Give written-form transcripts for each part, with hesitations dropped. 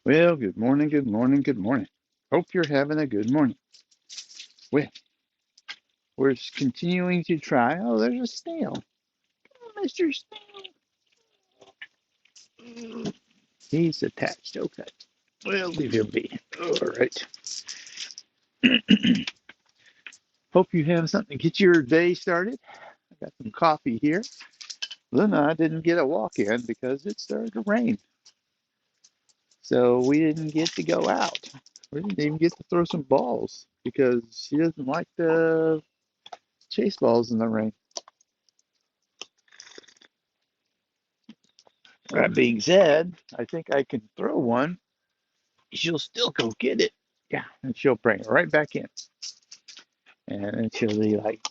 Well, good morning, good morning, good morning. Hope you're having a good morning. Well, we're continuing to try. Oh, there's a snail. Oh, Mr. Snail. He's attached. Okay. Well, leave him be. All right. Hope you have something to get your day started. I got some coffee here. Luna and I didn't get a walk in because it started to rain. So we didn't get to go out. We didn't even get to throw some balls because she doesn't like to chase balls in the rain. That being said, I think I can throw one. She'll still go get it. Yeah, and she'll bring it right back in. And then she'll be like,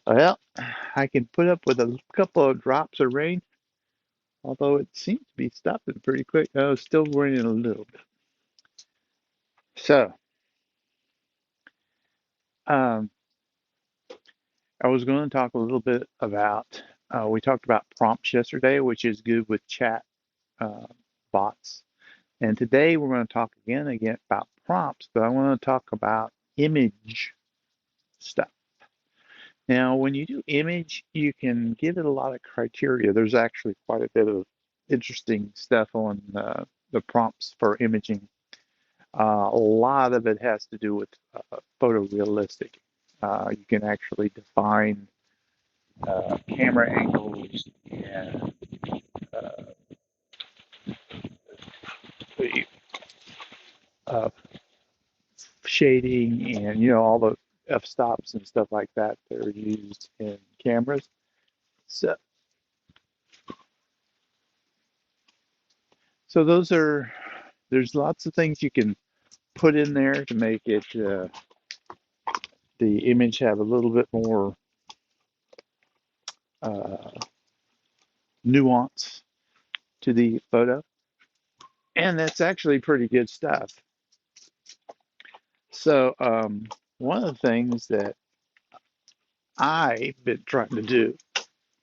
well, I can put up with a couple of drops of rain, although it seems to be stopping pretty quick. Oh, it's still raining a little bit. So, um, I was going to talk a little bit about, we talked about prompts yesterday, which is good with chat uh, bots. And today we're going to talk again about prompts, but I want to talk about image stuff. Now, when you do image, you can give it a lot of criteria. There's actually quite a bit of interesting stuff on the prompts for imaging. A lot of it has to do with photorealistic. You can actually define camera angles and uh, the uh, shading and all the f-stops and stuff like that that are used in cameras. So, so there's lots of things you can put in there to make it the image have a little bit more uh, nuance to the photo, and that's actually pretty good stuff. So one of the things that I've been trying to do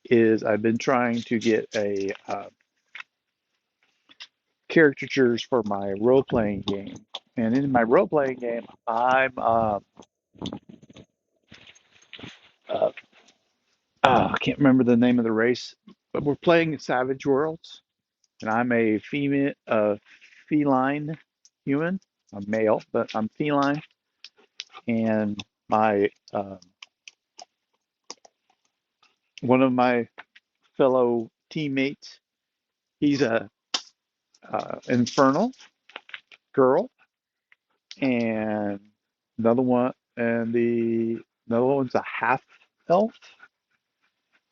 is I've been trying to get a caricatures for my role-playing game, and in my role-playing game, I'm uh, I can't remember the name of the race, but we're playing Savage Worlds, and I'm a female, feline human. I'm male, but I'm feline, and my one of my fellow teammates, he's a infernal girl, and another one, and the another one's a half elf,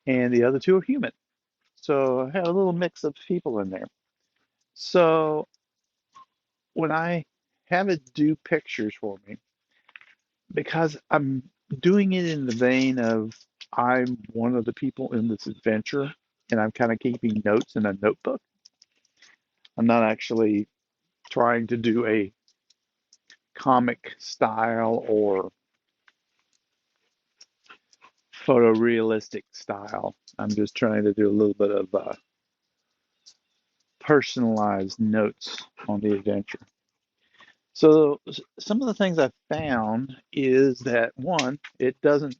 and the other two are human. So I had a little mix of people in there. So when I have it do pictures for me, because I'm doing it in the vein of I'm one of the people in this adventure and I'm kind of keeping notes in a notebook. I'm not actually trying to do a comic style or photorealistic style. I'm just trying to do a little bit of personalized notes on the adventure. So some of the things I found is that one, it doesn't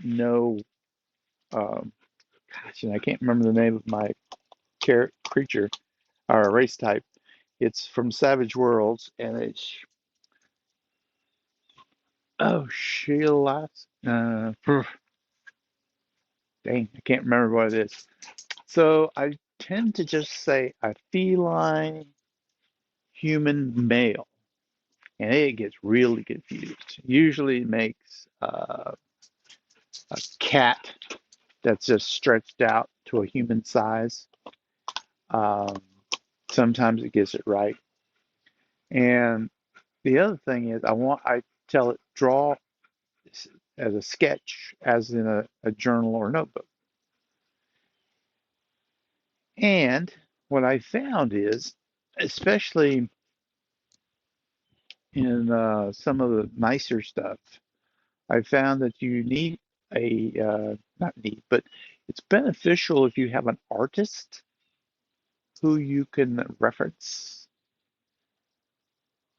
know. Gosh, and I can't remember the name of my creature or race type. It's from Savage Worlds, and it's Sheila. Dang, I can't remember what it is. So I tend to just say a feline human male, and it gets really confused. Usually it makes a cat that's just stretched out to a human size. Um, Sometimes it gets it right. And the other thing is, I tell it draw as a sketch, as in a journal or notebook. And what I found is, especially in some of the nicer stuff, I found that you need not need, but it's beneficial if you have an artist who you can reference.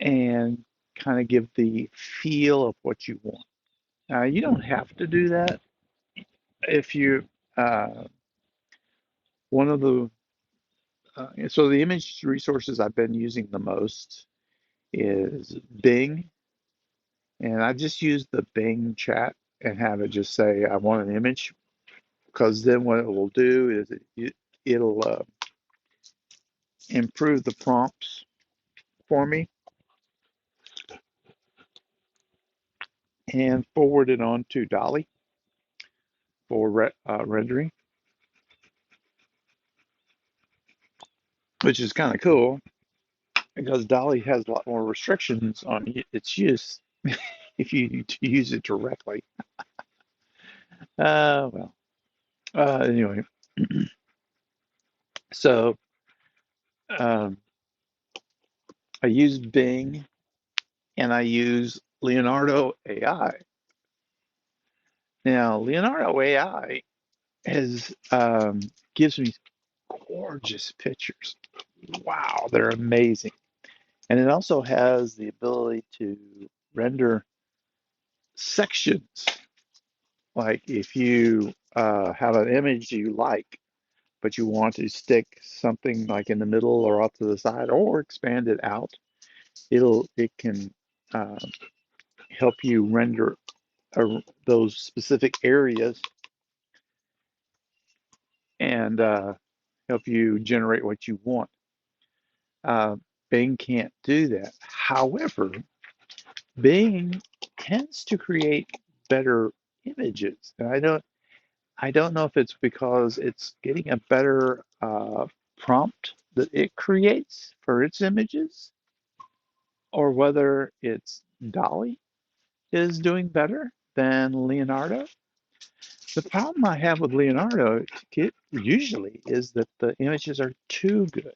and kind of give the feel of what you want. Now, you don't have to do that if you, uh, one of the, so the image resources I've been using the most is Bing, and I just use the Bing chat and have it just say, I want an image, because then what it will do is it'll improve the prompts for me and forward it on to Dolly for rendering, which is kind of cool because Dolly has a lot more restrictions on its use if you use it directly. Well, anyway, so um, I use Bing and I use Leonardo AI. Now, Leonardo AI has gives me gorgeous pictures. Wow, they're amazing. And it also has the ability to render sections. Like if you have an image you like, but you want to stick something like in the middle or off to the side or expand it out, it can uh, help you render those specific areas and help you generate what you want. Uh, Bing can't do that. However, Bing tends to create better images. And I don't know if it's because it's getting a better prompt that it creates for its images, or whether it's Dolly is doing better than Leonardo. The problem I have with Leonardo usually is that the images are too good.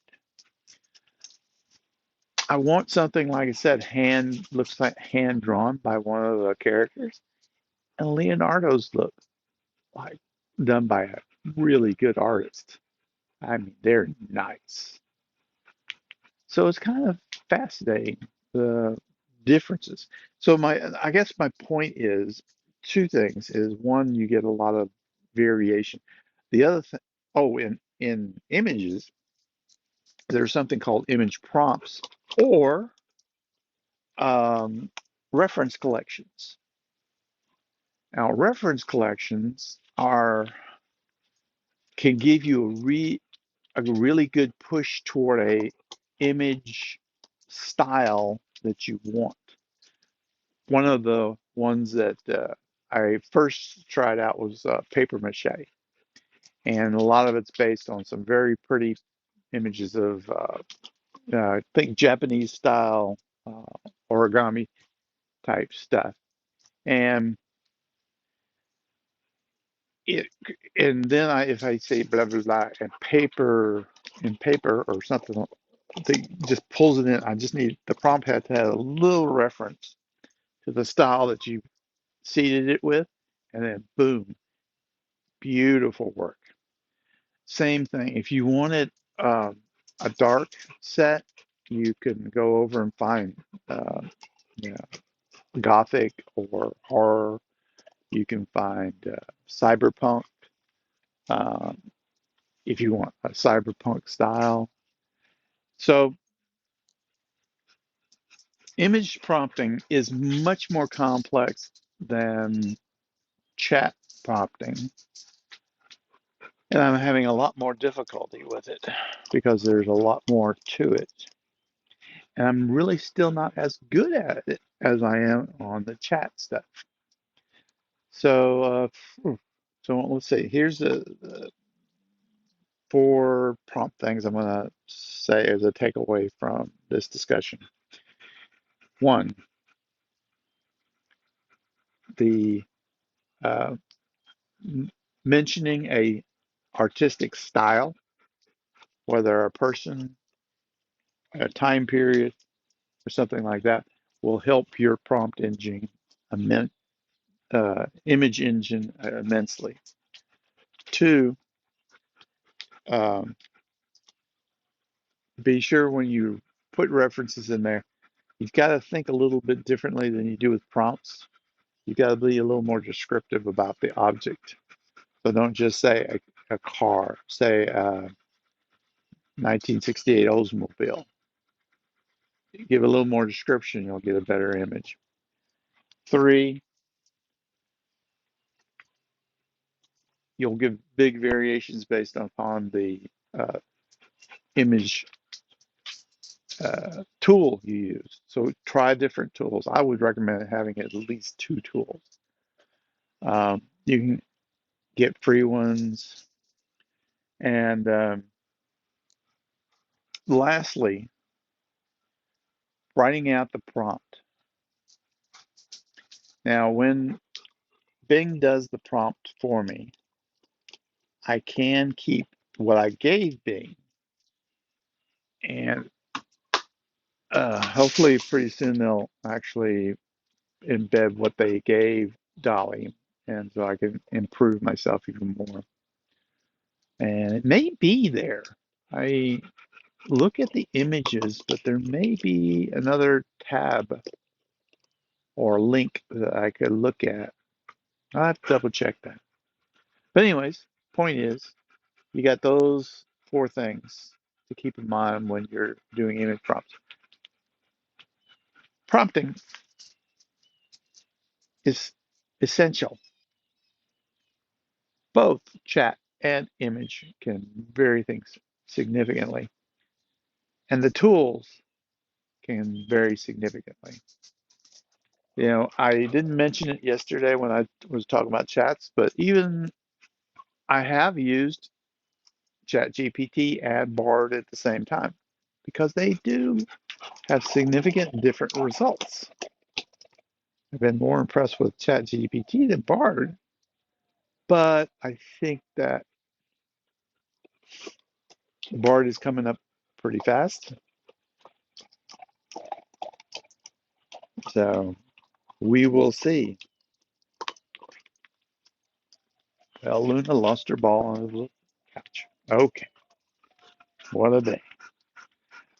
I want something, like I said, looks like hand drawn by one of the characters, and Leonardo's look like done by a really good artist. I mean, they're nice. So it's kind of fascinating, the differences. So I guess my point is two things. Is one, you get a lot of variation. The other thing, oh, in images, there's something called image prompts or reference collections. Now, reference collections are can give you a really good push toward a image style that you want. One of the ones that I first tried out was paper mache, and a lot of it's based on some very pretty images of I think Japanese style origami type stuff. And it and then if I say blah blah blah and paper or something, they just pulls it in. I just need the prompt had to have a little reference to the style that you seeded it with, and then boom, beautiful work. Same thing. If you wanted a dark set, you can go over and find uh, you know, gothic or horror. You can find cyberpunk uh, if you want a cyberpunk style. So image prompting is much more complex than chat prompting, and I'm having a lot more difficulty with it because there's a lot more to it. And I'm really still not as good at it as I am on the chat stuff. So, so let's see. Here's the four prompt things I'm going to say as a takeaway from this discussion. One, the uh, mentioning a artistic style, whether a person, a time period, or something like that, will help your prompt engine, image engine immensely. Two, um, be sure when you put references in there You've got to think a little bit differently than you do with prompts. You've got to be a little more descriptive about the object. So don't just say a car, say a 1968 Oldsmobile. Give a little more description, you'll get a better image. 3, you'll give big variations based upon the uh, image tool you use. So try different tools. I would recommend having at least 2 tools. You can get free ones. And lastly, writing out the prompt. Now, when Bing does the prompt for me, I can keep what I gave Bing, and hopefully pretty soon they'll actually embed what they gave Dolly, and so I can improve myself even more. And it may be there. I look at the images, but there may be another tab or link that I could look at. I'll have to double check that. But anyways, point is, you got those 4 things to keep in mind when you're doing image prompts. Prompting is essential. Both chat and image can vary things significantly, and the tools can vary significantly. You know, I didn't mention it yesterday when I was talking about chats, but even I have used ChatGPT and Bard at the same time because they do have significant different results. I've been more impressed with ChatGPT than Bard, but I think that Bard is coming up pretty fast. So we will see. Well, Luna lost her ball on the couch. Okay, what a day.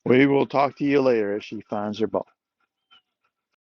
We will talk to you later as she finds her ball.